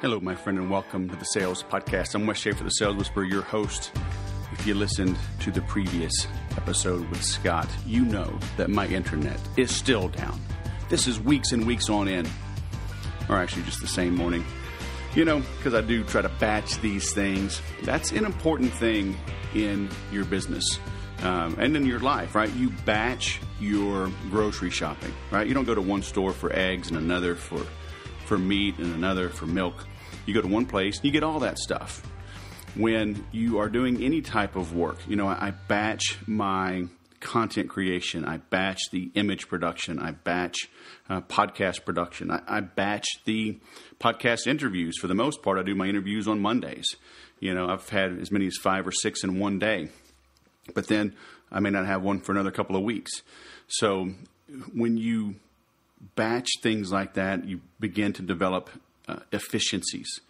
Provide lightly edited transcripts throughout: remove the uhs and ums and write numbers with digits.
Hello, my friend, and welcome to the Sales Podcast. I'm Wes Schaeffer, the Sales Whisperer, your host. If you listened to the previous episode with Scott, you know that my internet is still down. This is weeks and weeks on end, or actually just the same morning. You know, because I do try to batch these things. That's an important thing in your business and in your life, right? You batch your grocery shopping, right? You don't go to one store for eggs and another for meat and another for milk. You go to one place and you get all that stuff. When you are doing any type of work, you know, I batch my content creation. I batch the image production. I batch podcast production. I batch the podcast interviews. For the most part, I do my interviews on Mondays. You know, I've had as many as 5 or 6 in one day. But then I may not have one for another couple of weeks. So when you batch things like that, you begin to develop efficiencies.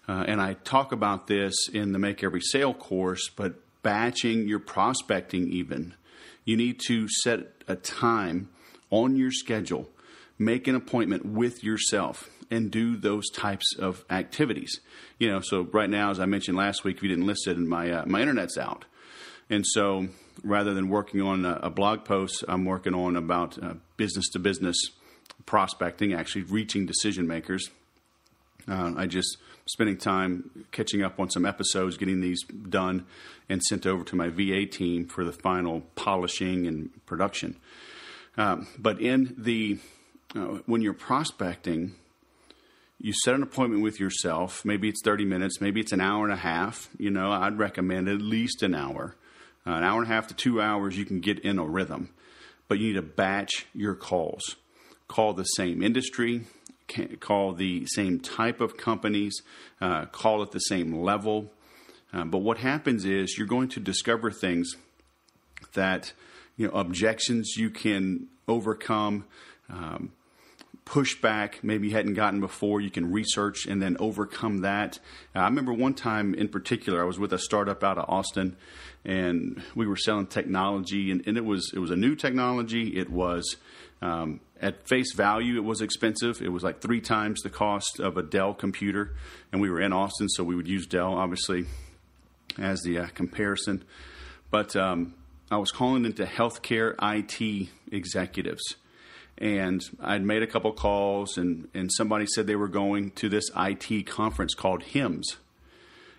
And I talk about this in the Make Every Sale course, but batching your prospecting even. You need to set a time on your schedule, make an appointment with yourself, and do those types of activities. You know, so right now, as I mentioned last week, if you didn't listen, my internet's out. And so rather than working on a blog post, I'm working on about business-to-business prospecting, actually reaching decision makers. I just spending time catching up on some episodes, getting these done and sent over to my VA team for the final polishing and production. But in the when you're prospecting, you set an appointment with yourself. Maybe it's 30 minutes, maybe it's an hour and a half. You know, I'd recommend at least an hour. An hour and a half to 2 hours, you can get in a rhythm. But you need to batch your calls. Call the same industry, call the same type of companies, call at the same level. But what happens is you're going to discover things that, you know, objections you can overcome, pushback maybe you hadn't gotten before. You can research and then overcome that. I remember one time in particular, I was with a startup out of Austin, and we were selling technology, and it was a new technology. It was at face value, it was expensive. It was like 3 times the cost of a Dell computer, and we were in Austin, so we would use Dell, obviously, as the comparison. But I was calling into healthcare IT executives, and I'd made a couple calls, and somebody said they were going to this IT conference called HIMSS.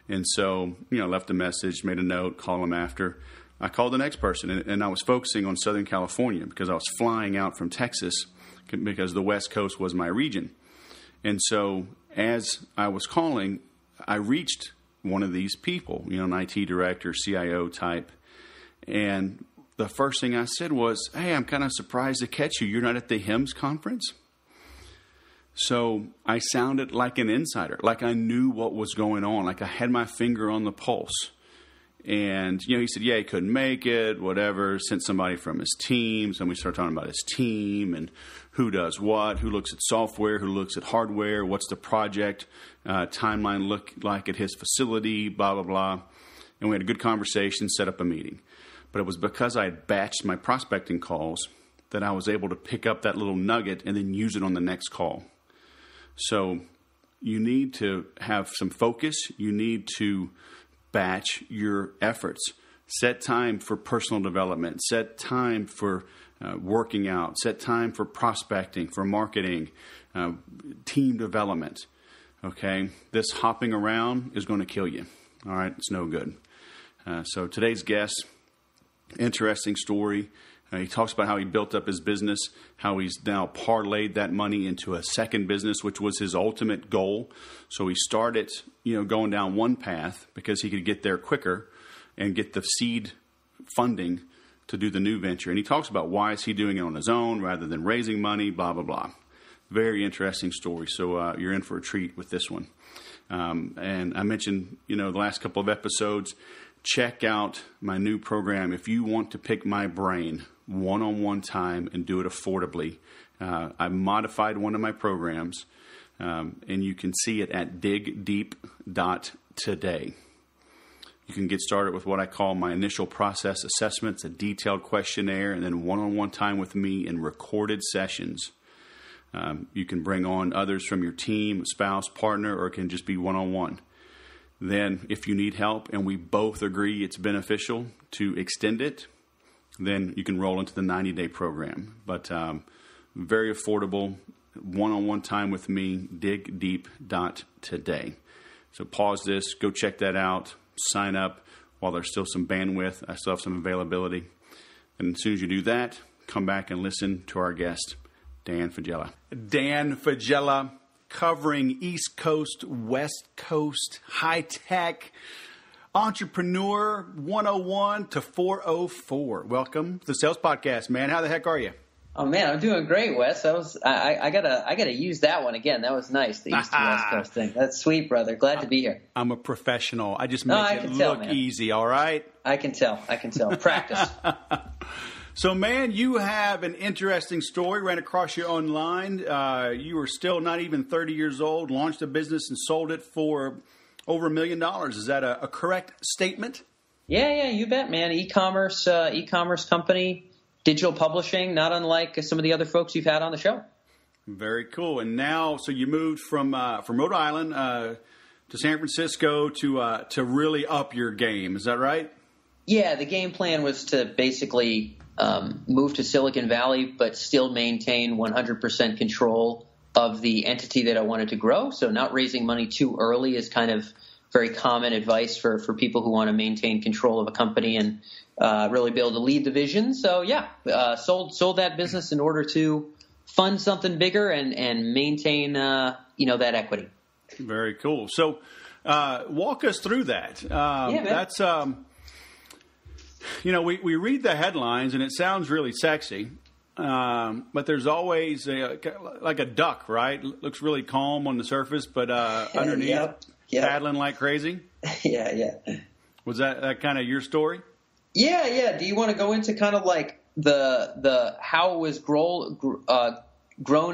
And so, you know, left a message, made a note, call them after. I called the next person, and I was focusing on Southern California because I was flying out from Texas because the West Coast was my region. And so as I was calling, I reached one of these people, you know, an IT director, CIO type. And the first thing I said was, "Hey, I'm kind of surprised to catch you. You're not at the HIMSS conference?" So I sounded like an insider, like I knew what was going on, like I had my finger on the pulse. And, you know, he said, yeah, he couldn't make it, whatever, sent somebody from his team. So we started talking about his team and who does what, who looks at software, who looks at hardware, what's the project timeline look like at his facility, blah, blah, blah. And we had a good conversation, set up a meeting. But it was because I had batched my prospecting calls that I was able to pick up that little nugget and then use it on the next call. So you need to have some focus. You need to batch your efforts. Set time for personal development. Set time for working out. Set time for prospecting, for marketing, team development. Okay? This hopping around is going to kill you. All right? It's no good. So today's guest, interesting story. He talks about how he built up his business, how he's now parlayed that money into a second business, which was his ultimate goal. So he started, you know, going down one path because he could get there quicker and get the seed funding to do the new venture. And he talks about why is he doing it on his own rather than raising money, blah, blah, blah. Very interesting story. So you're in for a treat with this one. And I mentioned, you know, the last couple of episodes, check out my new program. If you want to pick my brain one-on-one time and do it affordably, I modified one of my programs, and you can see it at digdeep.today. You can get started with what I call my initial process assessments, a detailed questionnaire, and then one-on-one time with me in recorded sessions. You can bring on others from your team, spouse, partner, or it can just be one-on-one. Then if you need help and we both agree it's beneficial to extend it, then you can roll into the 90-day program. But very affordable, one-on-one time with me, digdeep.today. So pause this, go check that out, sign up while there's still some bandwidth. I still have some availability. And as soon as you do that, come back and listen to our guest, Dan Faggella. Dan Faggella, covering East Coast, West Coast, high-tech, entrepreneur 101 to 404. Welcome to the Sales Podcast, man. How the heck are you? Oh man, I'm doing great, Wes. I gotta use that one again. That was nice, the East to West Coast thing. That's sweet, brother. Glad to be here. I'm a professional. I just make it look easy, all right? I can tell. Practice. So, man, you have an interesting story. Ran across you online. You were still not even 30 years old, launched a business and sold it for over $1 million. Is that a correct statement? Yeah, you bet, man. E-commerce company, digital publishing, not unlike some of the other folks you've had on the show. Very cool. And now, so you moved from Rhode Island to San Francisco to really up your game. Is that right? Yeah, the game plan was to basically move to Silicon Valley, but still maintain 100% control of the entity that I wanted to grow. So not raising money too early is kind of very common advice for people who want to maintain control of a company and really be able to lead the vision. So yeah, sold that business in order to fund something bigger and maintain that equity. Very cool. So walk us through that. That's we read the headlines and it sounds really sexy, but there's always like a duck, right? Looks really calm on the surface, but underneath Yep. paddling like crazy. Yeah. Was that kind of your story? Yeah. Do you want to go into kind of like the how it was grown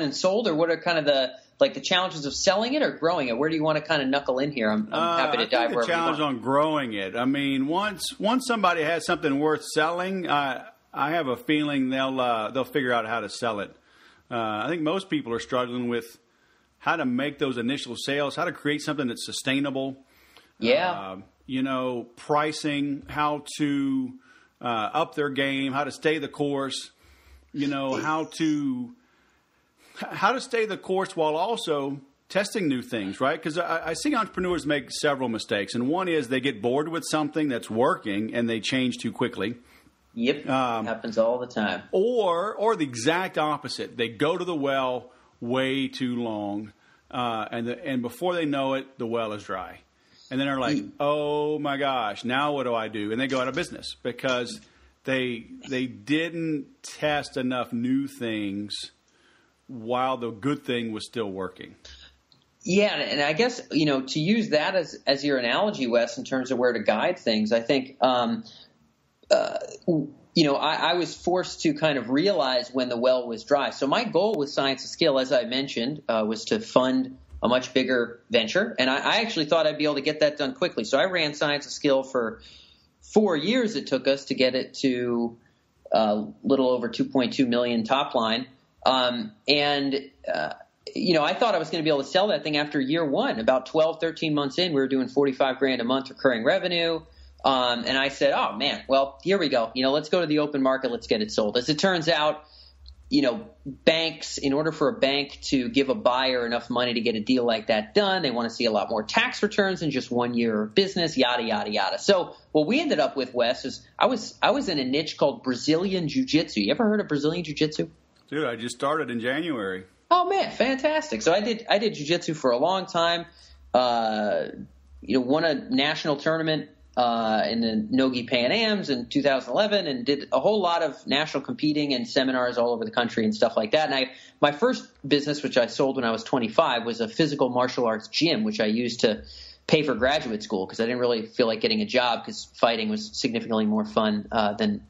and sold, or what are kind of the challenges of selling it or growing it? Where do you want to kind of knuckle in here? I'm happy to dive wherever you want. The challenge on growing it. I mean, once somebody has something worth selling, I have a feeling they'll figure out how to sell it. I think most people are struggling with how to make those initial sales, how to create something that's sustainable. Yeah. Pricing, how to up their game, how to stay the course. How to stay the course while also testing new things, right? Because I see entrepreneurs make several mistakes. And one is they get bored with something that's working and they change too quickly. Yep, happens all the time. Or the exact opposite. They go to the well way too long, and before they know it, the well is dry. And then they're like, oh my gosh, now what do I do? And they go out of business because they didn't test enough new things while the good thing was still working. Yeah, and I guess, to use that as your analogy, Wes, in terms of where to guide things, I think, I was forced to kind of realize when the well was dry. So my goal with Science of Skill, as I mentioned, was to fund a much bigger venture. And I actually thought I'd be able to get that done quickly. So I ran Science of Skill for 4 years. It took us to get it to a little over 2.2 million top line. I thought I was going to be able to sell that thing after year one. About 12, 13 months in, we were doing $45,000 a month recurring revenue. And I said, oh man, well, here we go. Let's go to the open market. Let's get it sold. As it turns out, banks, in order for a bank to give a buyer enough money to get a deal like that done, they want to see a lot more tax returns than just 1 year of business, yada, yada, yada. So what we ended up with, Wes, is I was in a niche called Brazilian Jiu-Jitsu. You ever heard of Brazilian Jiu-Jitsu? Dude, I just started in January. Oh man, fantastic! So I did jiu-jitsu for a long time. Won a national tournament in the Nogi Pan Ams in 2011, and did a whole lot of national competing and seminars all over the country and stuff like that. And my first business, which I sold when I was 25, was a physical martial arts gym, which I used to pay for graduate school because I didn't really feel like getting a job because fighting was significantly more fun than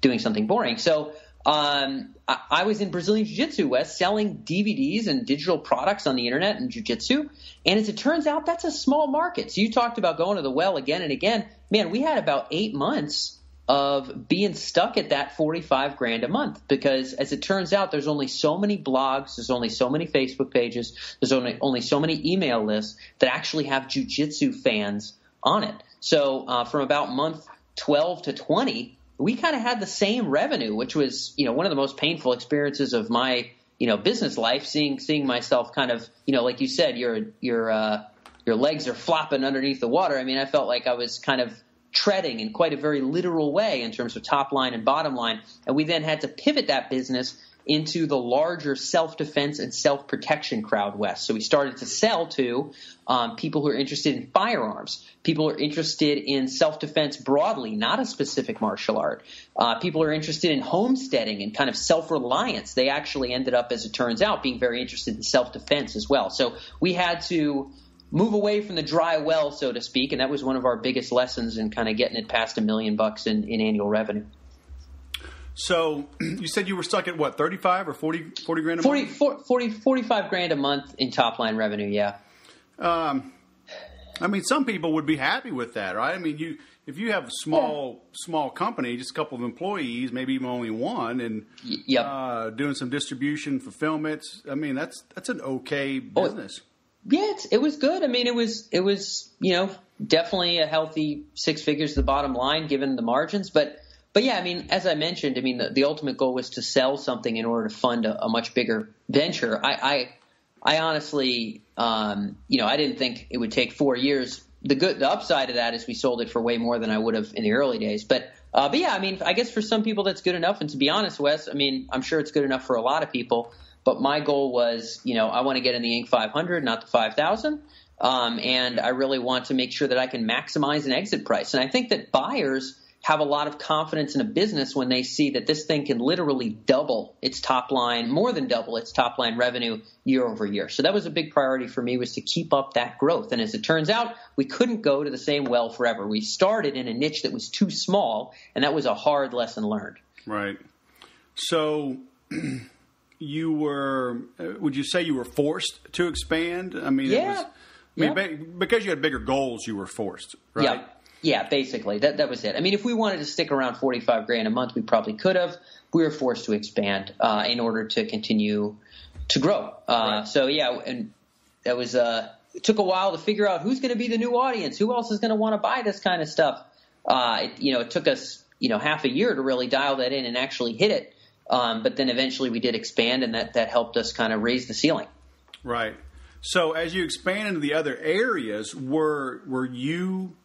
doing something boring. So. I was in Brazilian Jiu-Jitsu, Wes, selling DVDs and digital products on the internet and Jiu-Jitsu. And as it turns out, that's a small market. So you talked about going to the well again and again. Man, we had about 8 months of being stuck at that 45 grand a month, because as it turns out, there's only so many blogs, there's only so many Facebook pages, there's only so many email lists that actually have jiu-jitsu fans on it. So from about month 12 to 20, we kind of had the same revenue, which was, one of the most painful experiences of my, business life, seeing myself kind of, like you said, your legs are flopping underneath the water. I mean, I felt like I was kind of treading in quite a very literal way in terms of top line and bottom line. And we then had to pivot that business into the larger self-defense and self-protection crowd, Wes. So we started to sell to people who are interested in firearms, people who are interested in self-defense broadly, not a specific martial art. People who are interested in homesteading and kind of self-reliance. They actually ended up, as it turns out, being very interested in self-defense as well. So we had to move away from the dry well, so to speak, and that was one of our biggest lessons in kind of getting it past $1 million in annual revenue. So you said you were stuck at what, 35 or 40 grand a month? 45 grand a month in top line revenue, yeah. I mean, some people would be happy with that, right? I mean, if you have a small company, just a couple of employees, maybe even only one, and doing some distribution, fulfillment, I mean, that's an okay business. Yeah, it was good. I mean, it was definitely a healthy 6 figures to the bottom line given the margins. But yeah, I mean, as I mentioned, I mean, the ultimate goal was to sell something in order to fund a much bigger venture. I honestly, I didn't think it would take 4 years. The upside of that is we sold it for way more than I would have in the early days. But yeah, I mean, I guess for some people that's good enough. And to be honest, Wes, I mean, I'm sure it's good enough for a lot of people. But my goal was, I want to get in the Inc. 500, not the 5,000. And I really want to make sure that I can maximize an exit price. And I think that buyers have a lot of confidence in a business when they see that this thing can literally double its top line, more than double its top line revenue year over year. So that was a big priority for me, was to keep up that growth. And as it turns out, we couldn't go to the same well forever. We started in a niche that was too small, and that was a hard lesson learned. Right. So you were, would you say you were forced to expand? I mean, because you had bigger goals, you were forced, right? Yeah, basically. That was it. I mean, if we wanted to stick around 45 grand a month, we probably could have. We were forced to expand in order to continue to grow. Right. So, yeah, and that was it took a while to figure out who's going to be the new audience, who else is going to want to buy this kind of stuff. It took us, half a year to really dial that in and actually hit it. But then eventually we did expand, and that helped us kind of raise the ceiling. Right. So as you expand into the other areas, were you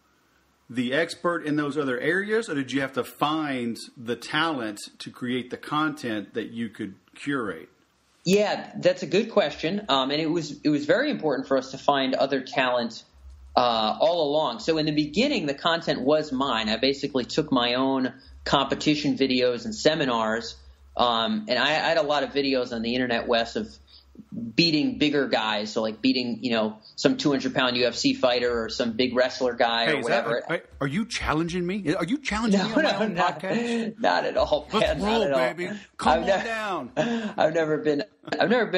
the expert in those other areas, or did you have to find the talent to create the content that you could curate? Yeah, that's a good question. And it was very important for us to find other talent all along. So in the beginning, the content was mine. I basically took my own competition videos and seminars. And I had a lot of videos on the internet, Wes, of beating bigger guys. So like beating, some 200-pound UFC fighter or some big wrestler guy or whatever. Are you challenging me? Are you challenging me on my own podcast? Not at all, man. Let's roll, baby. Come on down. I've never been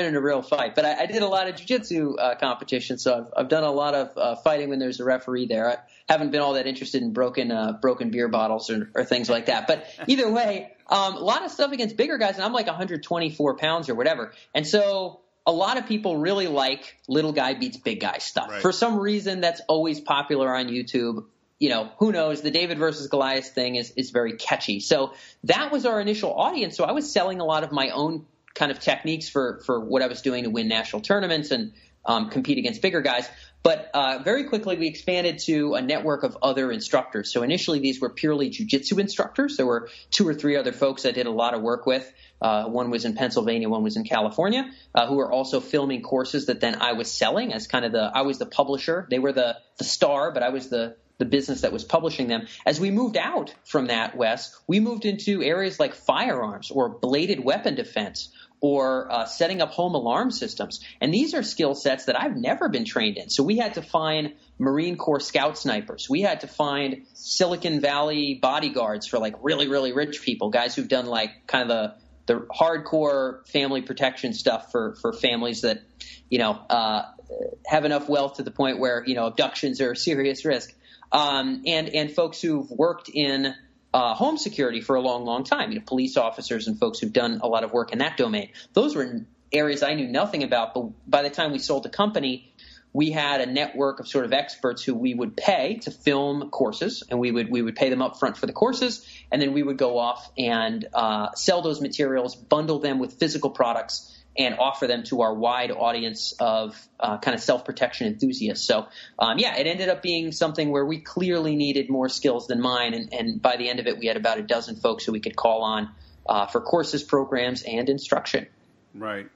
in a real fight, but I did a lot of jiu-jitsu competitions. So I've done a lot of fighting when there's a referee there. I haven't been all that interested in broken beer bottles or things like that. But either way, a lot of stuff against bigger guys, and I'm like 124 pounds or whatever. And so a lot of people really like little guy beats big guy stuff. Right. For some reason, that's always popular on YouTube. Who knows? The David versus Goliath thing is very catchy. So that was our initial audience. So I was selling a lot of my own kind of techniques for what I was doing to win national tournaments and compete against bigger guys. But very quickly, we expanded to a network of other instructors. So initially, these were purely jiu-jitsu instructors. There were 2 or 3 other folks I did a lot of work with. One was in Pennsylvania, one was in California, who were also filming courses that then I was selling as kind of I was the publisher. They were the star, but I was the business that was publishing them. As we moved out from that, Wes, we moved into areas like firearms or bladed weapon defense or setting up home alarm systems. And these are skill sets that I've never been trained in. So we had to find Marine Corps scout snipers. We had to find Silicon Valley bodyguards for like really, really rich people, guys who've done like kind of the hardcore family protection stuff for families that, have enough wealth to the point where, abductions are a serious risk. And folks who've worked in home security for a long, long time. Police officers and folks who've done a lot of work in that domain. Those were areas I knew nothing about. But by the time we sold the company, we had a network of sort of experts who we would pay to film courses, and we would pay them up front for the courses, and then we would go off and sell those materials, bundle them with physical products, and offer them to our wide audience of kind of self-protection enthusiasts. So, it ended up being something where we clearly needed more skills than mine, and by the end of it, we had about a dozen folks who we could call on for courses, programs, and instruction. Right.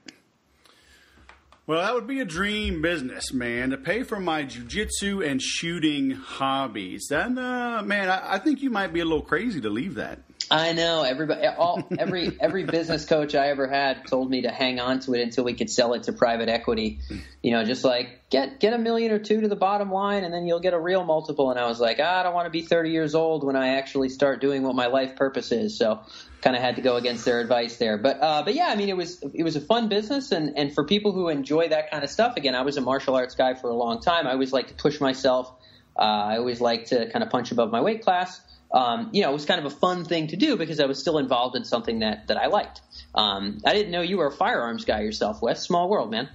Well, that would be a dream business, man, to pay for my jiu-jitsu and shooting hobbies. Then, man, I think you might be a little crazy to leave that. I know. Every business coach I ever had told me to hang on to it until we could sell it to private equity. Just like get $1 million or $2 million to the bottom line, and then you'll get a real multiple. And I was like, I don't want to be 30 years old when I actually start doing what my life purpose is. So kind of had to go against their advice there. But yeah, I mean, it was a fun business, and for people who enjoy that kind of stuff. Again, I was a martial arts guy for a long time. I always like to push myself. I always like to kind of punch above my weight class. It was kind of a fun thing to do because I was still involved in something that I liked. I didn't know you were a firearms guy yourself, Wes. Small world, man.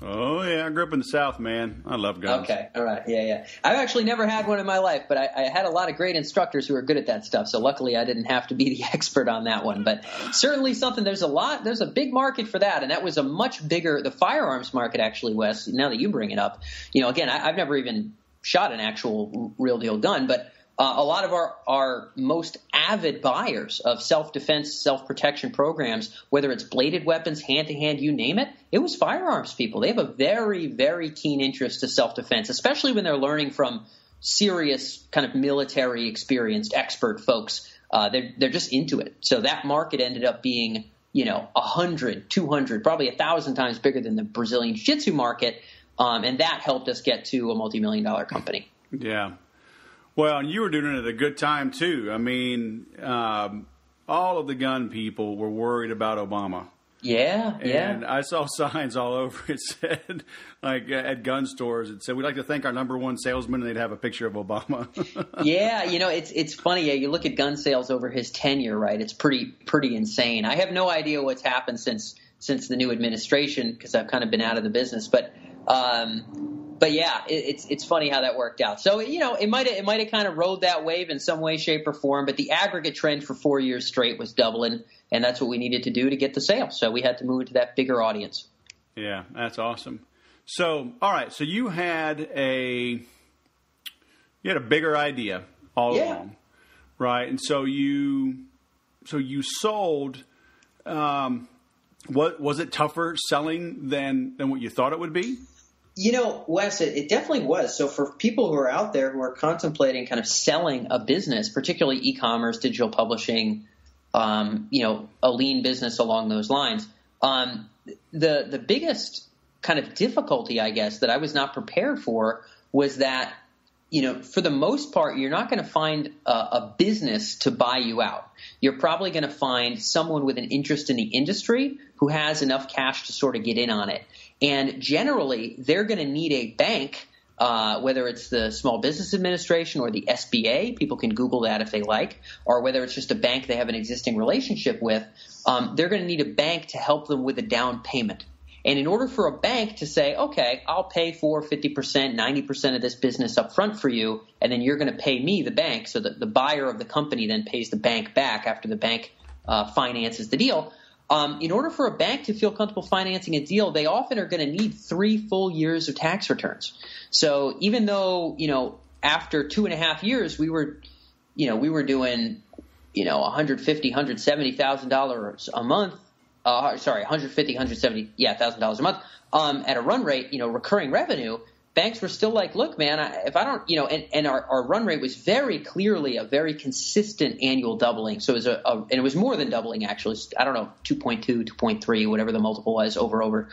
Oh, yeah. I grew up in the South, man. I love guns. Okay. All right. Yeah. I've actually never had one in my life, but I had a lot of great instructors who were good at that stuff. So luckily I didn't have to be the expert on that one, but certainly something, there's a big market for that. And that was a much bigger, the firearms market actually, Wes, now that you bring it up, again, I've never even shot an actual real deal gun, but a lot of our most avid buyers of self-defense, self-protection programs, whether it's bladed weapons, hand-to-hand, you name it, it was firearms people. They have a very, very keen interest to self-defense, especially when they're learning from serious kind of military experienced expert folks. They're just into it. So that market ended up being, 100, 200, probably 1,000 times bigger than the Brazilian Jiu-Jitsu market. And that helped us get to a multi-million-dollar company. Yeah. Well, and you were doing it at a good time, too. I mean, all of the gun people were worried about Obama. Yeah. And I saw signs all over. It said, like, at gun stores, it said, we'd like to thank our number one salesman, and they'd have a picture of Obama. Yeah, it's funny. Yeah, you look at gun sales over his tenure, right? It's pretty insane. I have no idea what's happened since the new administration because I've kind of been out of the business. But yeah, it's funny how that worked out. So, it might have kind of rode that wave in some way, shape, or form, but the aggregate trend for 4 years straight was doubling, and that's what we needed to do to get the sale. So we had to move into that bigger audience. Yeah, that's awesome. So, all right, so you had a bigger idea all along, right? And so you sold. What was it tougher selling than what you thought it would be? Wes, it definitely was. So for people who are out there who are contemplating kind of selling a business, particularly e-commerce, digital publishing, a lean business along those lines, the biggest kind of difficulty, I guess, that I was not prepared for was that, for the most part, you're not going to find a business to buy you out. You're probably going to find someone with an interest in the industry who has enough cash to sort of get in on it. And generally, they're going to need a bank, whether it's the Small Business Administration or the SBA. People can Google that if they like. Or whether it's just a bank they have an existing relationship with. They're going to need a bank to help them with a down payment. And in order for a bank to say, okay, I'll pay for 50%, 90% of this business up front for you, and then you're going to pay me, the bank, so that the buyer of the company then pays the bank back after the bank finances the deal. In order for a bank to feel comfortable financing a deal, they often are going to need 3 full years of tax returns. So even though, after 2.5 years, we were doing, $150,000, $170,000 a month. $170,000 a month, at a run rate, recurring revenue. Banks were still like, look, man, if I don't, and our run rate was very clearly a very consistent annual doubling. So it was and it was more than doubling, actually. I don't know, 2.2, 2.3, whatever the multiple was over.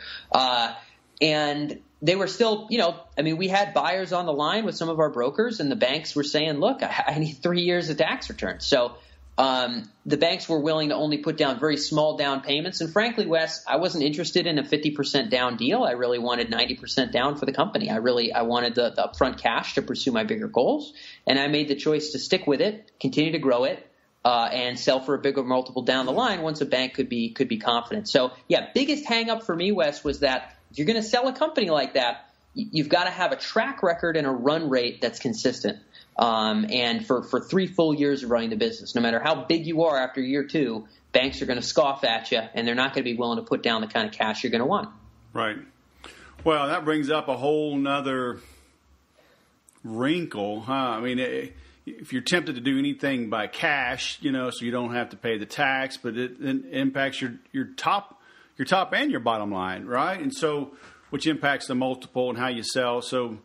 And they were still, we had buyers on the line with some of our brokers, and the banks were saying, look, I need 3 years of tax returns. So the banks were willing to only put down very small down payments. And frankly, Wes, I wasn't interested in a 50% down deal. I really wanted 90% down for the company. I wanted the upfront cash to pursue my bigger goals. And I made the choice to stick with it, continue to grow it, and sell for a bigger multiple down the line once a bank could be confident. So yeah, biggest hang up for me, Wes, was that if you're going to sell a company like that, you've got to have a track record and a run rate that's consistent. And for 3 full years of running the business, no matter how big you are after year 2, banks are going to scoff at you, and they're not going to be willing to put down the kind of cash you're going to want. Right. Well, that brings up a whole nother wrinkle, huh? I mean, if you're tempted to do anything by cash, so you don't have to pay the tax, but it impacts your top and your bottom line, right? And so, which impacts the multiple and how you sell. So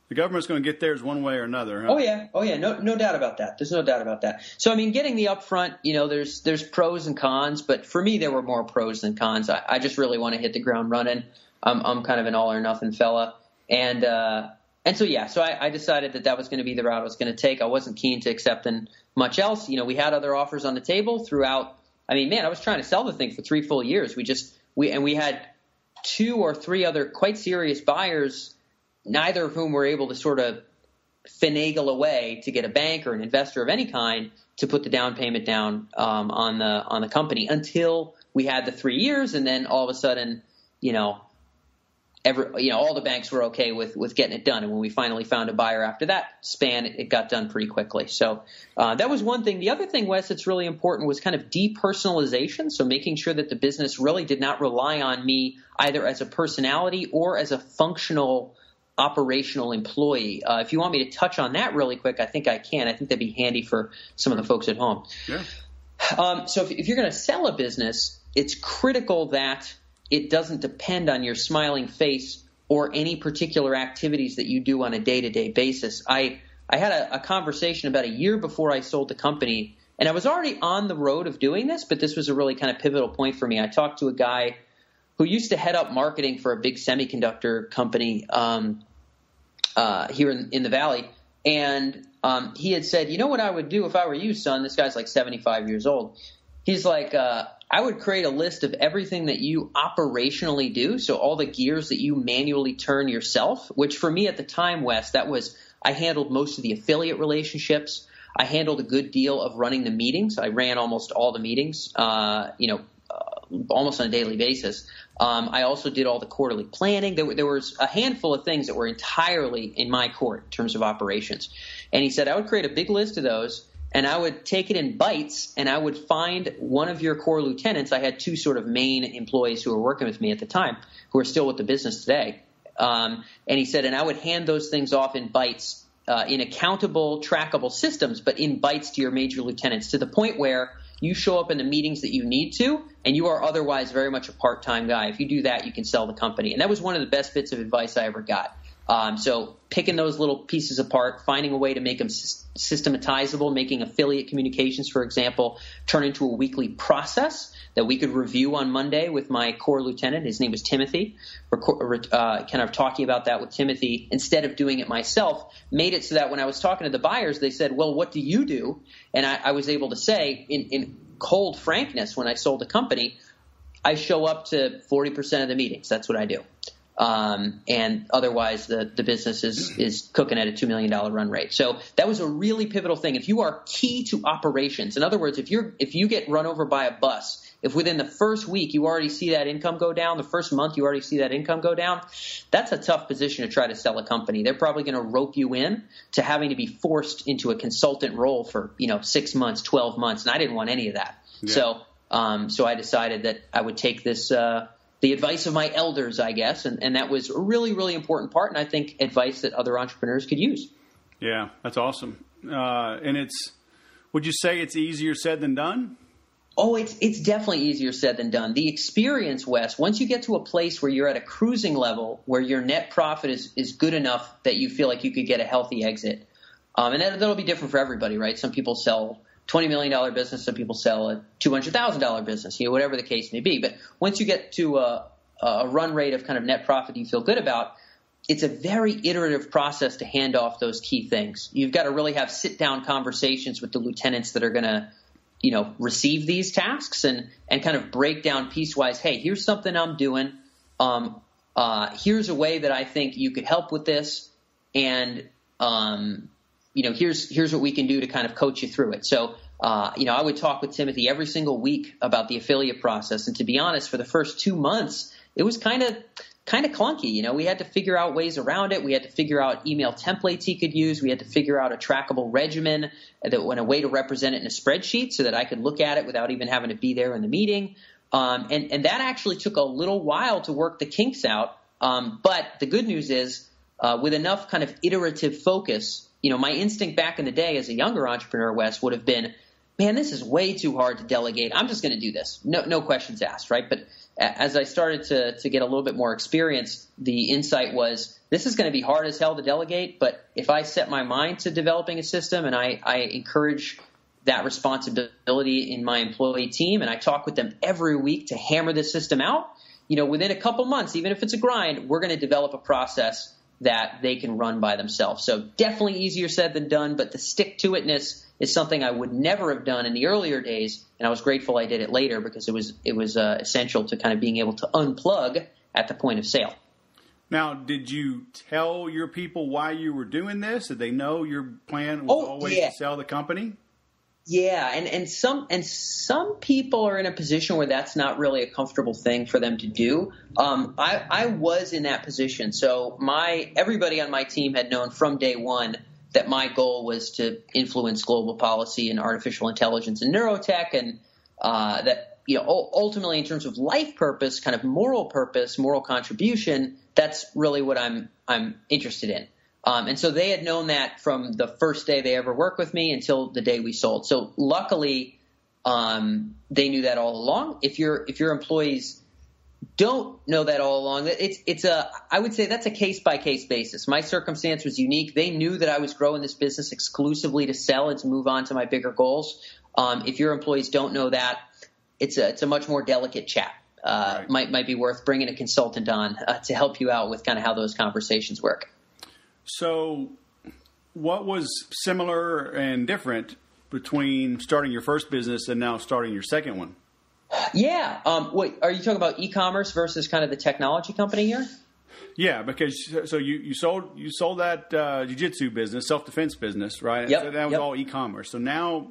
the government's going to get theirs one way or another, huh? Oh yeah, no doubt about that. There's no doubt about that. So I mean, getting the upfront, there's pros and cons, but for me there were more pros than cons. I just really want to hit the ground running. I'm kind of an all or nothing fella, and so I decided that was going to be the route I was going to take. I wasn't keen to accepting much else. We had other offers on the table throughout. I mean, man, I was trying to sell the thing for 3 full years. We had 2 or 3 other quite serious buyers, neither of whom were able to sort of finagle away to get a bank or an investor of any kind to put the down payment down on the company until we had the 3 years, and then all of a sudden, all the banks were okay with getting it done. And when we finally found a buyer after that span, it got done pretty quickly. So that was one thing. The other thing, Wes, that's really important was kind of depersonalization. So making sure that the business really did not rely on me either as a personality or as a functional operational employee. If you want me to touch on that really quick, I think I can. I think that'd be handy for some of the folks at home. Yeah. So if you're going to sell a business, it's critical that it doesn't depend on your smiling face or any particular activities that you do on a day-to-day basis. I had a conversation about a year before I sold the company, and I was already on the road of doing this, but this was a really kind of pivotal point for me. I talked to a guy who used to head up marketing for a big semiconductor company here in the Valley, and he had said, "You know what I would do if I were you, son?" This guy's like 75 years old. He's like, I would create a list of everything that you operationally do, so all the gears that you manually turn yourself, which for me at the time, Wes, I handled most of the affiliate relationships. I handled a good deal of running the meetings. I ran almost all the meetings, almost on a daily basis. I also did all the quarterly planning. There was a handful of things that were entirely in my court in terms of operations. And he said I would create a big list of those, and I would take it in bites, and I would find one of your core lieutenants. I had 2 sort of main employees who were working with me at the time who are still with the business today. And he said, and I would hand those things off in bites, in accountable, trackable systems, but in bites to your major lieutenants, to the point where you show up in the meetings that you need to, and you are otherwise very much a part-time guy. If you do that, you can sell the company. And that was one of the best bits of advice I ever got. So picking those little pieces apart, finding a way to make them systematizable, making affiliate communications, for example, turn into a weekly process that we could review on Monday with my core lieutenant. His name was Timothy. Kind of talking about that with Timothy instead of doing it myself, made it so that when I was talking to the buyers, they said, well, what do you do? And I was able to say in cold frankness, when I sold the company, I show up to 40% of the meetings. That's what I do. And otherwise the business is cooking at a $2 million run rate. So that was a really pivotal thing. If you are key to operations, in other words, if you get run over by a bus, if within the first week you already see that income go down, the first month you already see that income go down, that's a tough position to try to sell a company. They're probably going to rope you in to having to be forced into a consultant role for, 6 months, 12 months. And I didn't want any of that. Yeah. So I decided that I would take this, the advice of my elders, I guess, and that was a really, really important part, and I think advice that other entrepreneurs could use. Yeah, that's awesome. And would you say it's easier said than done? Oh, it's definitely easier said than done. The experience, Wes, once you get to a place where you're at a cruising level, where your net profit is good enough that you feel like you could get a healthy exit, and that'll be different for everybody, right? Some people sell $20 million business, some people sell a $200,000 business, whatever the case may be. But once you get to a run rate of kind of net profit you feel good about, it's a very iterative process to hand off those key things. You've got to really have sit-down conversations with the lieutenants that are going to, receive these tasks and kind of break down piecewise, hey, here's something I'm doing. Here's a way that I think you could help with this. And, here's what we can do to kind of coach you through it. So I would talk with Timothy every single week about the affiliate process. And to be honest, for the first 2 months, it was kind of clunky. We had to figure out ways around it. We had to figure out email templates he could use. We had to figure out a trackable regimen and a way to represent it in a spreadsheet so that I could look at it without even having to be there in the meeting. And that actually took a little while to work the kinks out. But the good news is, with enough kind of iterative focus, my instinct back in the day as a younger entrepreneur, Wes, would have been, man, this is way too hard to delegate. I'm just going to do this. No questions asked, right? But as I started to get a little bit more experience, the insight was this is going to be hard as hell to delegate. But if I set my mind to developing a system and I encourage that responsibility in my employee team and I talk with them every week to hammer this system out, within a couple months, even if it's a grind, we're going to develop a process that they can run by themselves. So definitely easier said than done, but the stick-to-itness is something I would never have done in the earlier days, and I was grateful I did it later because it was essential to kind of being able to unplug at the point of sale. Now, did you tell your people why you were doing this? Did they know your plan was always to sell the company? Yeah, and some people are in a position where that's not really a comfortable thing for them to do. I was in that position, so everybody on my team had known from day one that my goal was to influence global policy in artificial intelligence and neurotech, and that ultimately in terms of life purpose, kind of moral purpose, moral contribution, that's really what I'm interested in. And so they had known that from the first day they ever worked with me until the day we sold. So luckily, they knew that all along. If your employees don't know that all along, I would say that's a case by case basis. My circumstance was unique. They knew that I was growing this business exclusively to sell and to move on to my bigger goals. If your employees don't know that, it's a much more delicate chat. Right. Might be worth bringing a consultant on to help you out with kind of how those conversations work. So what was similar and different between starting your first business and now starting your second one? Yeah. Wait, are you talking about e-commerce versus kind of the technology company here? Yeah, because so you sold that jiu-jitsu business, self-defense business, right? Yep. So that was all e-commerce. So now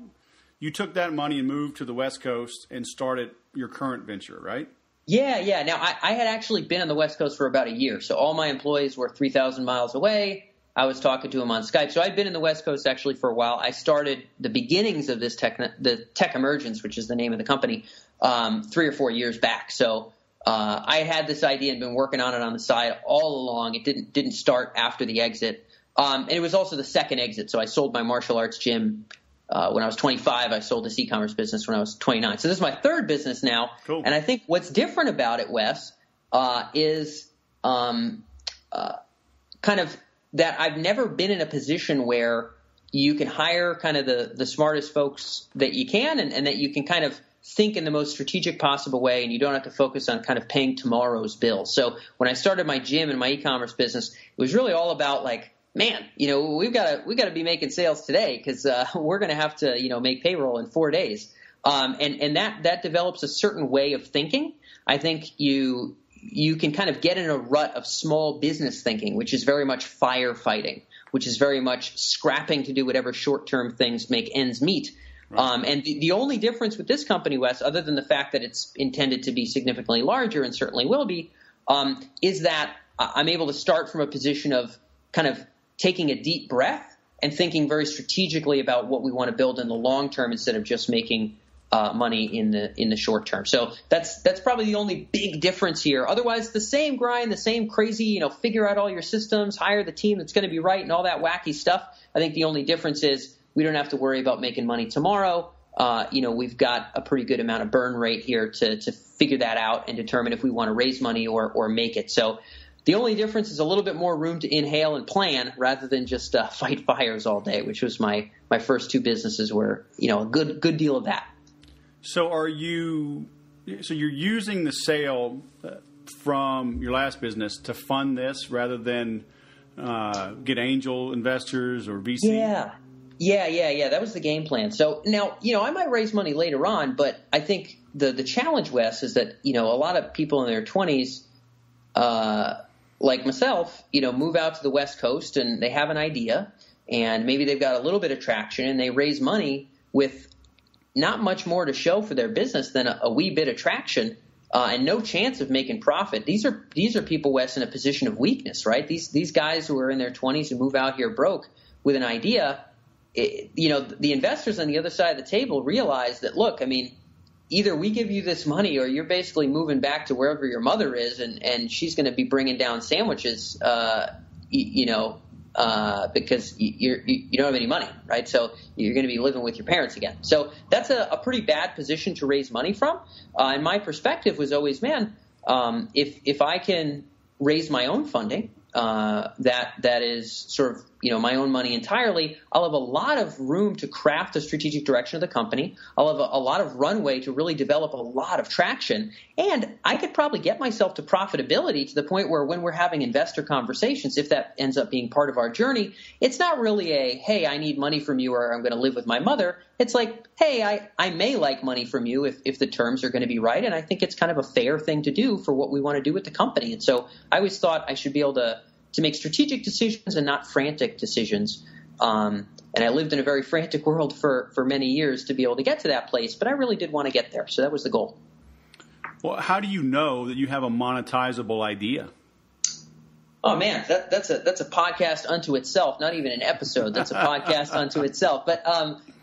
you took that money and moved to the West Coast and started your current venture, right? Yeah. Now, I had actually been on the West Coast for about a year. So all my employees were 3,000 miles away. I was talking to them on Skype. So I'd been in the West Coast actually for a while. I started the beginnings of this the Tech Emergence, which is the name of the company, 3 or 4 years back. So I had this idea and been working on it on the side all along. It didn't start after the exit. And it was also the second exit. So I sold my martial arts gym when I was 25. I sold this e-commerce business when I was 29. So this is my third business now. Cool. And I think what's different about it, Wes, is kind of that I've never been in a position where you can hire kind of the smartest folks that you can and that you can kind of think in the most strategic possible way, and you don't have to focus on kind of paying tomorrow's bills. So when I started my gym and my e-commerce business, it was really all about like, man, we've got to be making sales today because we're going to have to, make payroll in 4 days. And that develops a certain way of thinking. I think you can kind of get in a rut of small business thinking, which is very much firefighting, which is very much scrapping to do whatever short-term things make ends meet. Right. And the only difference with this company, Wes, other than the fact that it's intended to be significantly larger and certainly will be, is that I'm able to start from a position of kind of taking a deep breath and thinking very strategically about what we want to build in the long term instead of just making money in the short term. So that's probably the only big difference here. Otherwise, the same grind, the same crazy, figure out all your systems, hire the team that's going to be right, and all that wacky stuff. I think the only difference is we don't have to worry about making money tomorrow. We've got a pretty good amount of burn rate here to figure that out and determine if we want to raise money or make it. So the only difference is a little bit more room to inhale and plan rather than just fight fires all day, which was my first two businesses were, a good deal of that. So you're using the sale from your last business to fund this rather than get angel investors or VC? Yeah. That was the game plan. So now, I might raise money later on, but I think the challenge, Wes, is that, a lot of people in their 20s, like myself, move out to the West Coast and they have an idea and maybe they've got a little bit of traction and they raise money with not much more to show for their business than a wee bit of traction and no chance of making profit. These are people, Wes, in a position of weakness, right? These guys who are in their 20s who move out here broke with an idea. The investors on the other side of the table realize that, look, I mean, either we give you this money or you're basically moving back to wherever your mother is, and she's going to be bringing down sandwiches, because you don't have any money, right? So you're going to be living with your parents again. So that's a pretty bad position to raise money from. And my perspective was always, man, if I can raise my own funding, that is sort of, my own money entirely, I'll have a lot of room to craft the strategic direction of the company. I'll have a lot of runway to really develop a lot of traction. And I could probably get myself to profitability to the point where when we're having investor conversations, if that ends up being part of our journey, it's not really hey, I need money from you or I'm going to live with my mother. It's like, hey, I may like money from you if the terms are going to be right. And I think it's kind of a fair thing to do for what we want to do with the company. And so I always thought I should be able to make strategic decisions and not frantic decisions. And I lived in a very frantic world for many years to be able to get to that place, but I really did want to get there. So that was the goal. Well, how do you know that you have a monetizable idea? Oh man, that's a podcast unto itself. Not even an episode. That's a podcast unto itself. But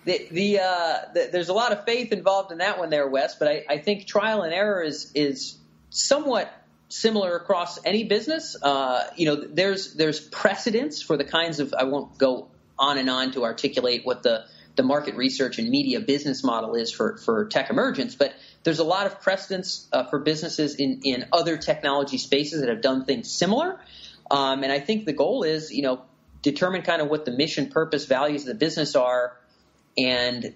there's a lot of faith involved in that one there, Wes. But I think trial and error is somewhat similar across any business. There's precedence for the kinds of, I won't go on and on to articulate what the market research and media business model is for tech emergence, but there's a lot of precedence for businesses in other technology spaces that have done things similar. And I think the goal is, determine kind of what the mission, purpose, values of the business are, and,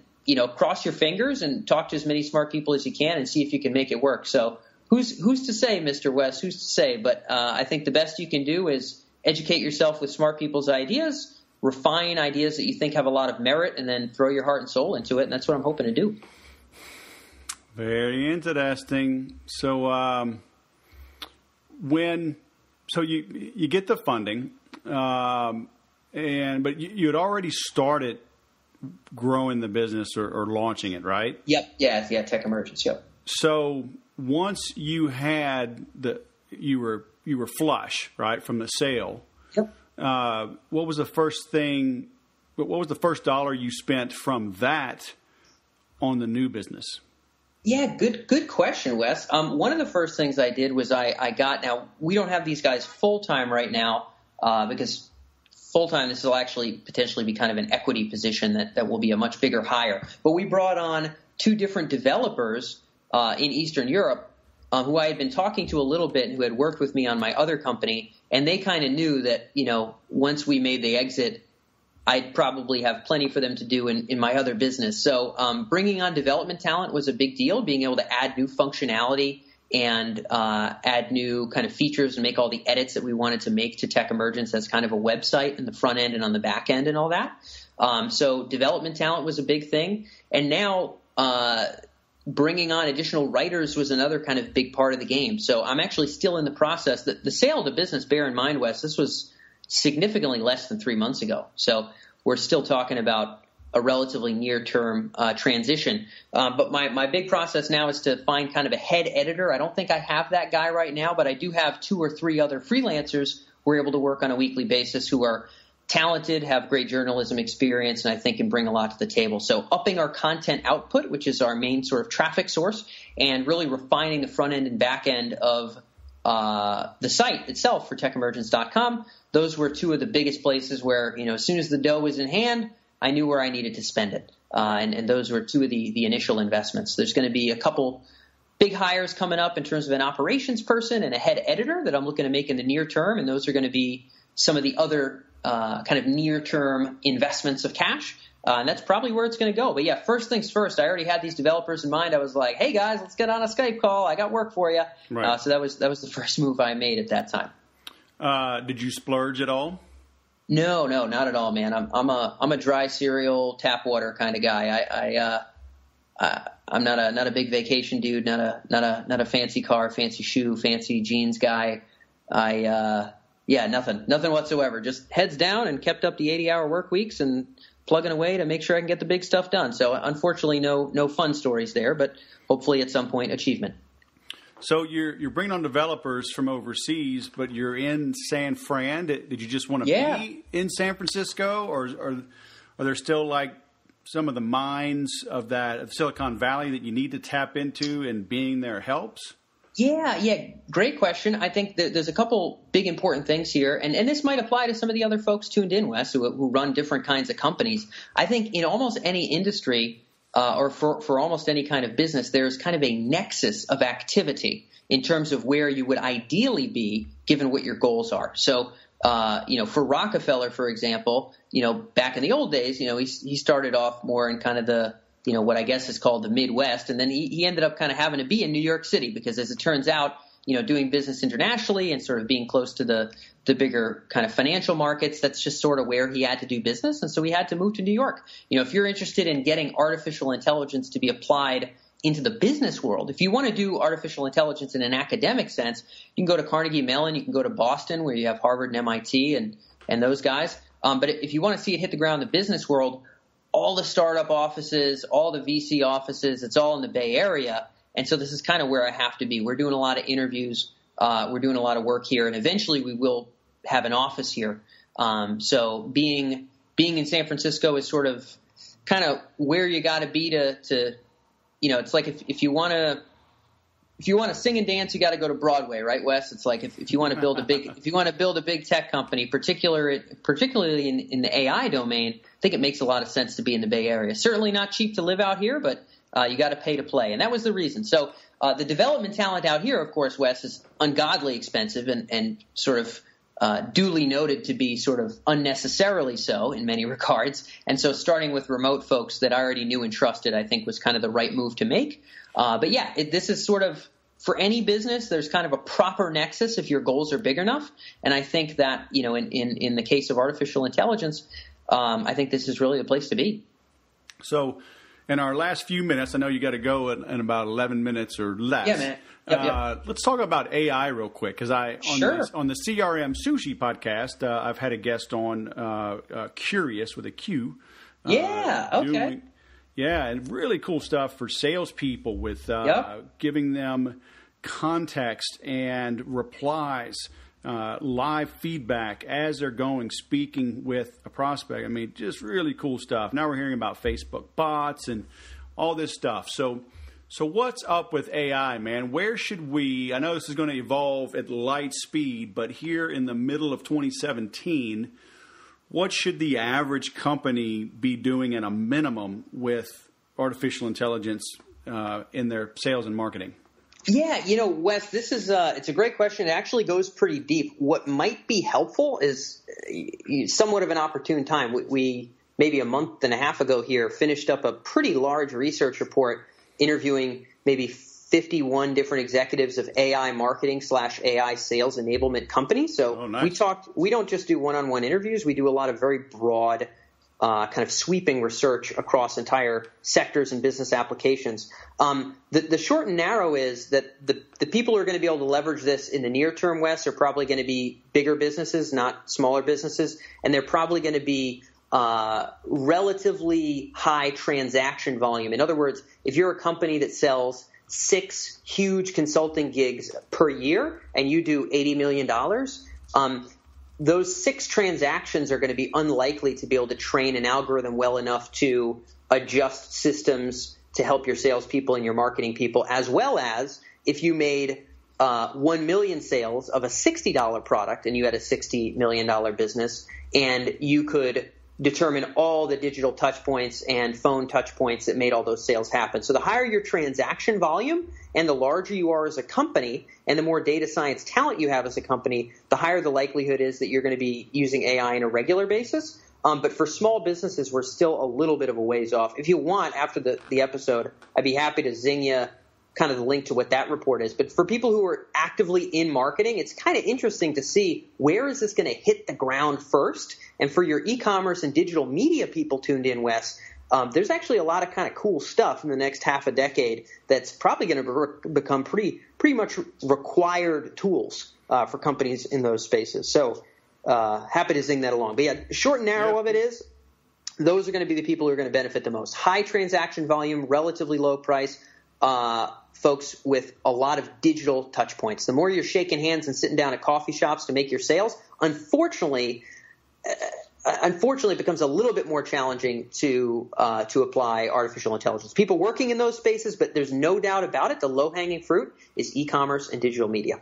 cross your fingers and talk to as many smart people as you can and see if you can make it work. So who's to say, Mr. West? Who's to say? But I think the best you can do is educate yourself with smart people's ideas, refine ideas that you think have a lot of merit, and then throw your heart and soul into it. And that's what I'm hoping to do. Very interesting. So you get the funding, but you had already started growing the business or launching it, right? Yep. Yeah. Tech emergence. Yep. So once you had you were flush, right, from the sale. Yep. What was the first thing? What was the first dollar you spent from that on the new business? Yeah, good question, Wes. One of the first things I did was I got, now we don't have these guys full time right now because full time this will actually potentially be kind of an equity position that will be a much bigger hire. But we brought on 2 different developers in Eastern Europe who I had been talking to a little bit, who had worked with me on my other company, and they kind of knew that, once we made the exit, I'd probably have plenty for them to do in my other business. So bringing on development talent was a big deal, being able to add new functionality and add new kind of features and make all the edits that we wanted to make to Tech Emergence as kind of a website in the front end and on the back end and all that. So development talent was a big thing. And now bringing on additional writers was another kind of big part of the game. So I'm actually still in the process. The sale of the business, bear in mind, Wes, this was significantly less than 3 months ago. So we're still talking about a relatively near-term transition. But my big process now is to find kind of a head editor. I don't think I have that guy right now, but I do have 2 or 3 other freelancers we're able to work on a weekly basis who are talented, have great journalism experience, and I think can bring a lot to the table. So upping our content output, which is our main sort of traffic source, and really refining the front end and back end of the site itself for techemergence.com. Those were 2 of the biggest places where, as soon as the dough was in hand, I knew where I needed to spend it. And those were 2 of the initial investments. There's going to be a couple big hires coming up in terms of an operations person and a head editor that I'm looking to make in the near term. And those are going to be some of the other kind of near-term investments of cash. And that's probably where it's going to go. But yeah, first things first, I already had these developers in mind. I was like, hey guys, let's get on a Skype call. I got work for you. Right. So that was the first move I made at that time. Did you splurge at all? No, not at all, man. I'm a dry cereal, tap water kind of guy. I'm not a big vacation dude, not a fancy car, fancy shoe, fancy jeans guy. Yeah, nothing whatsoever. Just heads down and kept up the 80-hour work weeks and plugging away to make sure I can get the big stuff done. So unfortunately, no fun stories there, but hopefully at some point achievement. So you're bringing on developers from overseas, but you're in San Fran. Did you just want to be in San Francisco, or are there still like some of the mines of Silicon Valley that you need to tap into, and being there helps? Yeah, great question. I think that there's a couple big important things here, and this might apply to some of the other folks tuned in, Wes, who run different kinds of companies. I think in almost any industry or for almost any kind of business, there's kind of a nexus of activity in terms of where you would ideally be given what your goals are. So, for Rockefeller, for example, back in the old days, he started off more in kind of the what I guess is called the Midwest. And then he ended up kind of having to be in New York City because, as it turns out, doing business internationally and sort of being close to the bigger kind of financial markets, that's just sort of where he had to do business. And so he had to move to New York. If you're interested in getting artificial intelligence to be applied into the business world, if you want to do artificial intelligence in an academic sense, you can go to Carnegie Mellon, you can go to Boston where you have Harvard and MIT and those guys. But if you want to see it hit the ground in the business world, all the startup offices, all the VC offices, it's all in the Bay Area. And so this is kind of where I have to be. We're doing a lot of interviews. We're doing a lot of work here. And eventually we will have an office here. So being in San Francisco is sort of kind of where you got to be to it's like if you want to sing and dance, you got to go to Broadway, right, Wes? It's like if you want to build a big tech company, particularly in the AI domain, I think it makes a lot of sense to be in the Bay Area. Certainly not cheap to live out here, but you got to pay to play, and that was the reason. So the development talent out here, of course, Wes, is ungodly expensive and sort of duly noted to be sort of unnecessarily so in many regards. And so starting with remote folks that I already knew and trusted, I think was kind of the right move to make. But yeah, this is sort of, for any business, there's kind of a proper nexus if your goals are big enough. And I think that, in the case of artificial intelligence, I think this is really the place to be. So in our last few minutes, I know you got to go in about 11 minutes or less. Yeah, man. Yep. Let's talk about AI real quick, because on the CRM Sushi podcast, I've had a guest on, Curious with a Q. Okay. And really cool stuff for salespeople with giving them context and replies, live feedback as they're speaking with a prospect. I mean, just really cool stuff. Now we're hearing about Facebook bots and all this stuff. So what's up with AI, man? Where should we – I know this is going to evolve at light speed, but here in the middle of 2017 – what should the average company be doing at a minimum with artificial intelligence in their sales and marketing? Yeah, Wes, this is it's a great question. It actually goes pretty deep. What might be helpful is somewhat of an opportune time. We maybe a month and a half ago here finished up a pretty large research report interviewing maybe 51 different executives of AI marketing / AI sales enablement companies. So nice. We don't just do one-on-one interviews. We do a lot of very broad kind of sweeping research across entire sectors and business applications. The short and narrow is that the people who are going to be able to leverage this in the near term, Wes, are probably going to be bigger businesses, not smaller businesses. And they're probably going to be relatively high transaction volume. In other words, if you're a company that sells 6 huge consulting gigs per year and you do $80 million, those 6 transactions are going to be unlikely to be able to train an algorithm well enough to adjust systems to help your salespeople and your marketing people, as well as if you made 1 million sales of a $60 product and you had a $60 million business, and you could determine all the digital touch points and phone touch points that made all those sales happen. So the higher your transaction volume and the larger you are as a company and the more data science talent you have as a company, the higher the likelihood is that you're going to be using AI on a regular basis. But for small businesses, we're still a little bit of a ways off. If you want, after the episode, I'd be happy to zing you kind of the link to what that report is. But for people who are actively in marketing, it's kind of interesting to see where is this going to hit the ground first. And for your e-commerce and digital media people tuned in, Wes, there's actually a lot of kind of cool stuff in the next half a decade that's probably going to become pretty much required tools for companies in those spaces. So happy to zing that along. But yeah, short and narrow of it is, those are going to be the people who are going to benefit the most. High transaction volume, relatively low price, folks with a lot of digital touch points. The more you're shaking hands and sitting down at coffee shops to make your sales, unfortunately, it becomes a little bit more challenging to apply artificial intelligence. People working in those spaces, but there's no doubt about it, the low-hanging fruit is e-commerce and digital media.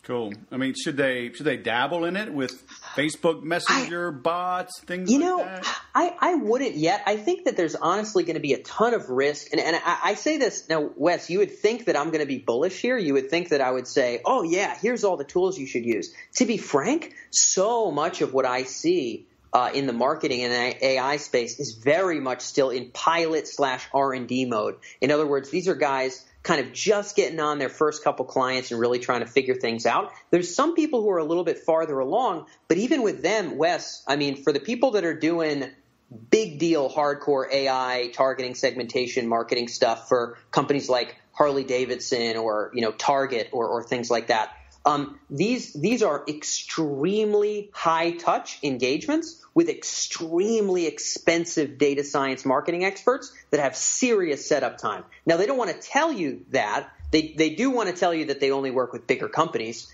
Cool. I mean, should they dabble in it with Facebook Messenger, bots, things like that? I wouldn't yet. I think that there's honestly going to be a ton of risk. And I say this now, Wes, you would think that I'm going to be bullish here. You would think that I would say, oh, yeah, here's all the tools you should use. To be frank, so much of what I see in the marketing and AI space is very much still in pilot/R&D mode. In other words, these are guys kind of just getting on their first couple clients and really trying to figure things out. There's some people who are a little bit farther along, but even with them, Wes, I mean, for the people that are doing big deal, hardcore AI targeting, segmentation, marketing stuff for companies like Harley Davidson or, Target or things like that, these are extremely high touch engagements with extremely expensive data science marketing experts that have serious setup time. Now, they don't want to tell you that. They do want to tell you that they only work with bigger companies.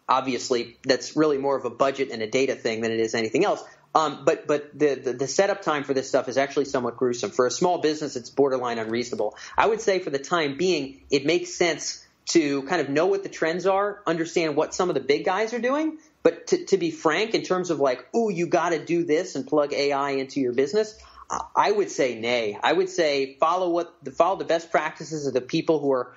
Obviously, that's really more of a budget and a data thing than it is anything else. But the setup time for this stuff is actually somewhat gruesome. For a small business, it's borderline unreasonable. I would say for the time being, it makes sense to kind of know what the trends are, understand what some of the big guys are doing. But to be frank, in terms of like, ooh, you got to do this and plug AI into your business, I would say nay. I would say follow the best practices of the people who are,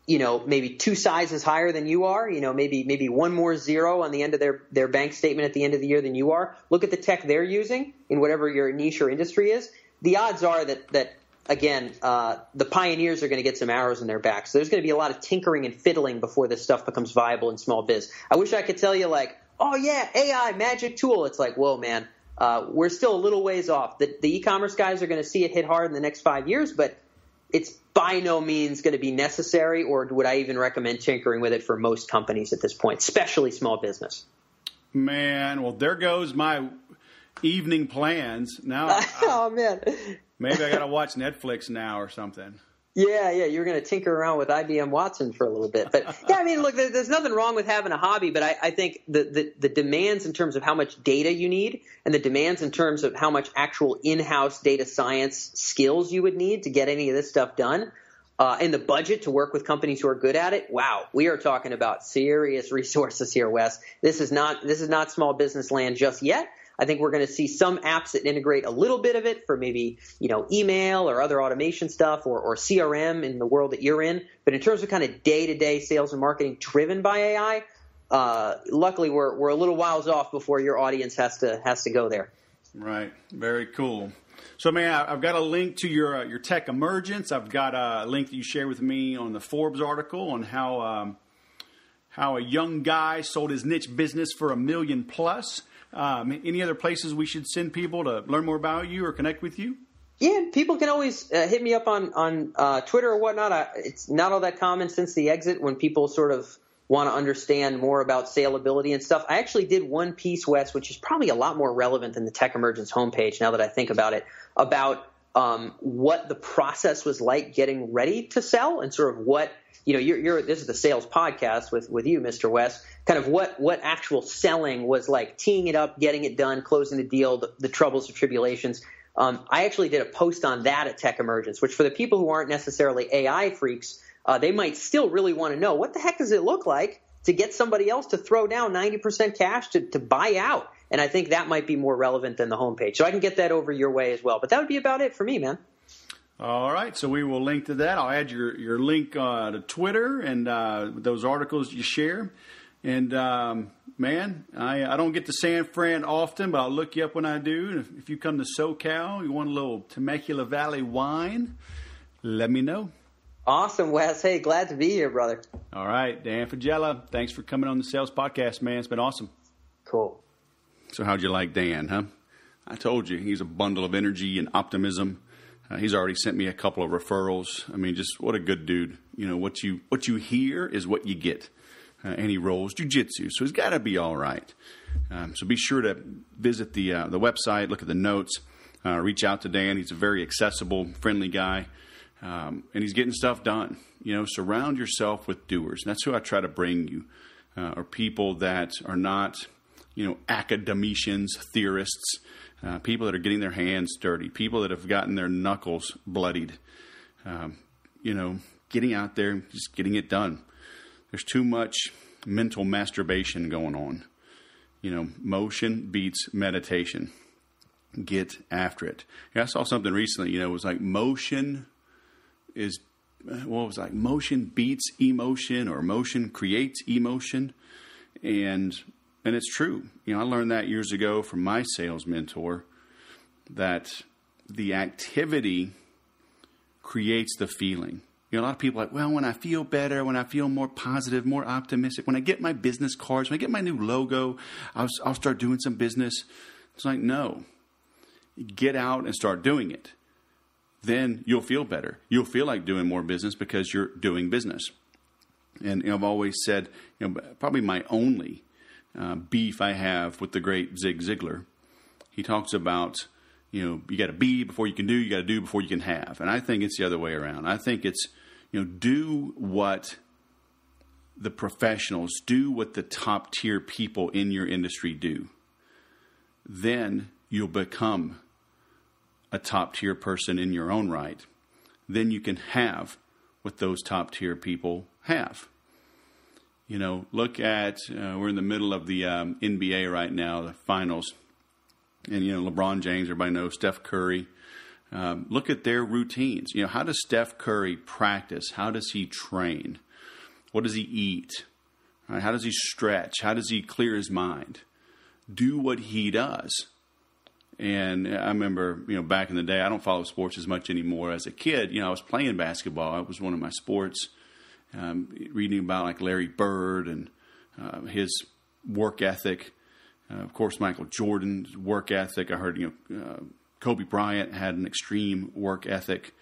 maybe 2 sizes higher than you are, maybe one more zero on the end of their bank statement at the end of the year than you are. Look at the tech they're using in whatever your niche or industry is. The odds are that again, the pioneers are going to get some arrows in their back. So there's going to be a lot of tinkering and fiddling before this stuff becomes viable in small biz. I wish I could tell you like, oh yeah, AI, magic tool. It's like, whoa, man, we're still a little ways off. The e-commerce guys are going to see it hit hard in the next 5 years, but it's by no means going to be necessary, or would I even recommend tinkering with it for most companies at this point, especially small business. Man, well, there goes my evening plans. Now, oh, man. Maybe I got to watch Netflix now or something. Yeah, you're going to tinker around with IBM Watson for a little bit. But, yeah, I mean, look, there's nothing wrong with having a hobby, but I think the demands in terms of how much data you need and the demands in terms of how much actual in-house data science skills you would need to get any of this stuff done, and the budget to work with companies who are good at it, wow, we are talking about serious resources here, Wes. This is not small business land just yet. I think we're going to see some apps that integrate a little bit of it for maybe, email or other automation stuff or CRM in the world that you're in. But in terms of kind of day-to-day sales and marketing driven by AI, luckily we're a little whiles off before your audience has to go there. Right. Very cool. So, man, I've got a link to your tech emergence. I've got a link that you shared with me on the Forbes article on how a young guy sold his niche business for $1 million plus. Any other places we should send people to learn more about you or connect with you? Yeah, people can always hit me up on Twitter or whatnot. It's not all that common since the exit when people sort of want to understand more about saleability and stuff. I actually did one piece, Wes, which is probably a lot more relevant than the Tech Emergence homepage now that I think about it, about what the process was like getting ready to sell and sort of what this is the sales podcast with you, Mr. West, kind of what actual selling was like, teeing it up, getting it done, closing the deal, the troubles and tribulations. I actually did a post on that at Tech Emergence, which for the people who aren't necessarily AI freaks, they might still really want to know, what the heck does it look like to get somebody else to throw down 90% cash to buy out? And I think that might be more relevant than the homepage. So I can get that over your way as well. But that would be about it for me, man. All right, so we will link to that. I'll add your link to Twitter and those articles you share. And, man, I don't get to San Fran often, but I'll look you up when I do. If you come to SoCal, you want a little Temecula Valley wine, let me know. Awesome, Wes. Hey, glad to be here, brother. All right, Dan Faggella, thanks for coming on the Sales Podcast, man. It's been awesome. Cool. So how'd you like Dan, huh? I told you, he's a bundle of energy and optimism. He's already sent me a couple of referrals. I mean, just what a good dude. You know, what you hear is what you get. And he rolls jiu-jitsu, so he's got to be all right. So be sure to visit the website, look at the notes, reach out to Dan. He's a very accessible, friendly guy, and he's getting stuff done. You know, surround yourself with doers. That's who I try to bring you, are people that are not, you know, academicians, theorists, people that are getting their hands dirty, people that have gotten their knuckles bloodied, you know, getting out there, just getting it done. There's too much mental masturbation going on. You know, motion beats meditation. Get after it. I saw something recently, you know, it was like motion beats emotion, or motion creates emotion. And it's true. You know, I learned that years ago from my sales mentor, that the activity creates the feeling. You know, a lot of people are like, well, when I feel better, when I feel more positive, more optimistic, when I get my business cards, when I get my new logo, I'll start doing some business. It's like, no. Get out and start doing it. Then you'll feel better. You'll feel like doing more business because you're doing business. And you know, I've always said, you know, probably my only beef I have with the great Zig Ziglar. He talks about, you know, you got to be before you can do, you got to do before you can have. And I think it's the other way around. I think it's, you know, do what the professionals, do what the top tier people in your industry do. Then you'll become a top tier person in your own right. Then you can have what those top tier people have. You know, look at, we're in the middle of the NBA right now, the finals. And, you know, LeBron James, everybody knows, Steph Curry. Look at their routines. You know, how does Steph Curry practice? How does he train? What does he eat? Right? How does he stretch? How does he clear his mind? Do what he does. And I remember, you know, back in the day, I don't follow sports as much anymore. As a kid, you know, I was playing basketball. It was one of my sports. Reading about like Larry Bird and his work ethic. Of course, Michael Jordan's work ethic. I heard, you know, Kobe Bryant had an extreme work ethic.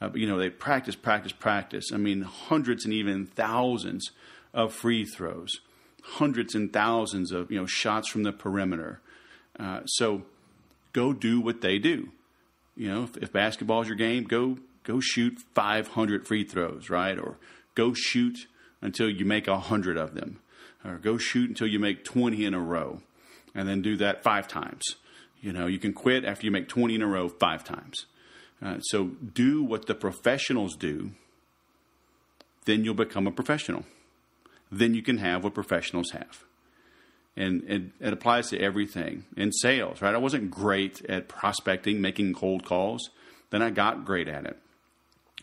But, you know, they practice. I mean, hundreds and even thousands of free throws. Hundreds and thousands of, you know, shots from the perimeter. So go do what they do. You know, if basketball is your game, go shoot 500 free throws, right? Or go shoot until you make 100 of them. Or go shoot until you make 20 in a row. And then do that 5 times. You know, you can quit after you make 20 in a row 5 times. So do what the professionals do. Then you'll become a professional. Then you can have what professionals have. And it applies to everything. In sales, right? I wasn't great at prospecting, making cold calls. Then I got great at it.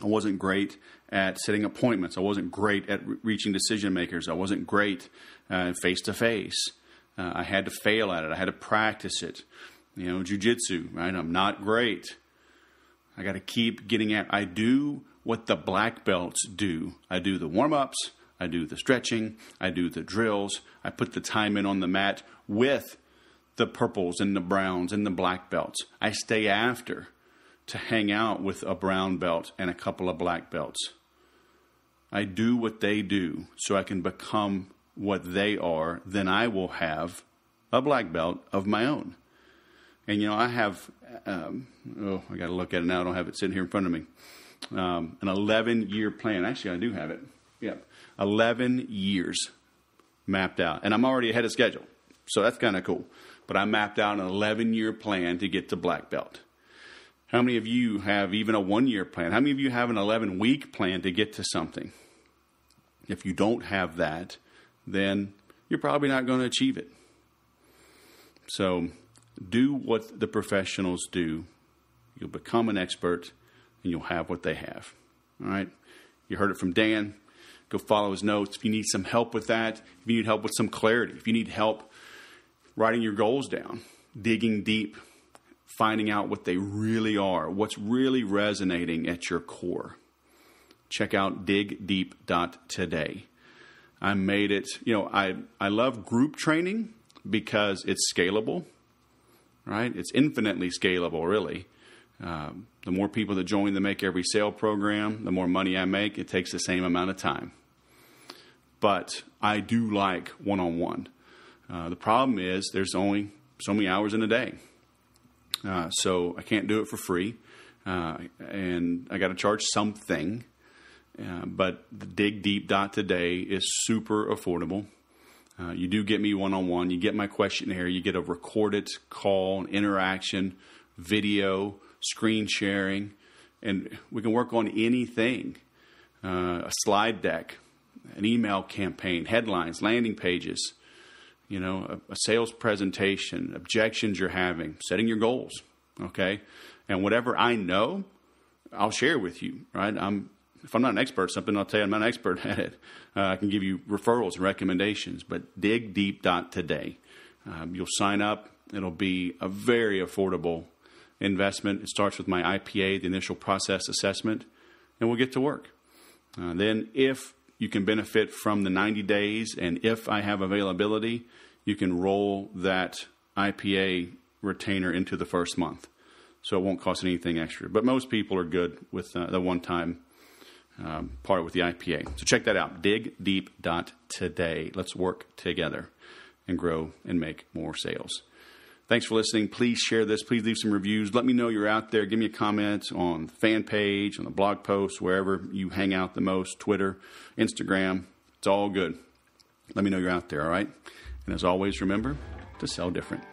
I wasn't great at setting appointments. I wasn't great at reaching decision makers. I wasn't great face-to-face. I had to fail at it. I had to practice it. You know, jiu-jitsu, right? I'm not great. I got to keep getting at. I do what the black belts do. I do the warm-ups. I do the stretching. I do the drills. I put the time in on the mat with the purples and the browns and the black belts. I stay after to hang out with a brown belt and a couple of black belts. I do what they do so I can become what they are. Then I will have a black belt of my own. And, you know, I have, I got to look at it now. I don't have it sitting here in front of me. An 11-year plan. Actually, I do have it. Yep. 11 years mapped out. And I'm already ahead of schedule. So that's kind of cool. But I mapped out an 11-year plan to get to black belt. How many of you have even a 1-year plan? How many of you have an 11-week plan to get to something? If you don't have that, then you're probably not going to achieve it. So do what the professionals do. You'll become an expert, and you'll have what they have. All right? You heard it from Dan. Go follow his notes. If you need some help with that, if you need help with some clarity, if you need help writing your goals down, digging deep, finding out what they really are, what's really resonating at your core, check out digdeep.today. I made it, you know, I love group training because it's scalable. right? It's infinitely scalable, really. The more people that join the Make Every Sale program, the more money I make. It takes the same amount of time. But I do like one-on-one. The problem is there's only so many hours in a day. So I can't do it for free. And I got to charge something. But the Dig Deep Today is super affordable. You do get me one-on-one. You get my questionnaire. You get a recorded call, interaction, video, screen sharing. And we can work on anything. A slide deck, an email campaign, headlines, landing pages, a sales presentation, objections you're having, setting your goals, okay? And whatever I know, I'll share with you, right? If I'm not an expert at something, I'll tell you I'm not an expert at it. I can give you referrals and recommendations, but Dig Deep Today. You'll sign up. It'll be a very affordable investment. It starts with my IPA, the initial process assessment, and we'll get to work. Then if you can benefit from the 90 days and if I have availability, you can roll that IPA retainer into the first month. So it won't cost anything extra. But most people are good with the one-time part with the IPA. So check that out, digdeep.today. Let's work together and grow and make more sales. Thanks for listening. Please share this. Please leave some reviews. Let me know you're out there. Give me a comment on the fan page, on the blog post, wherever you hang out the most, Twitter, Instagram. It's all good. Let me know you're out there, all right? And as always, remember to sell different.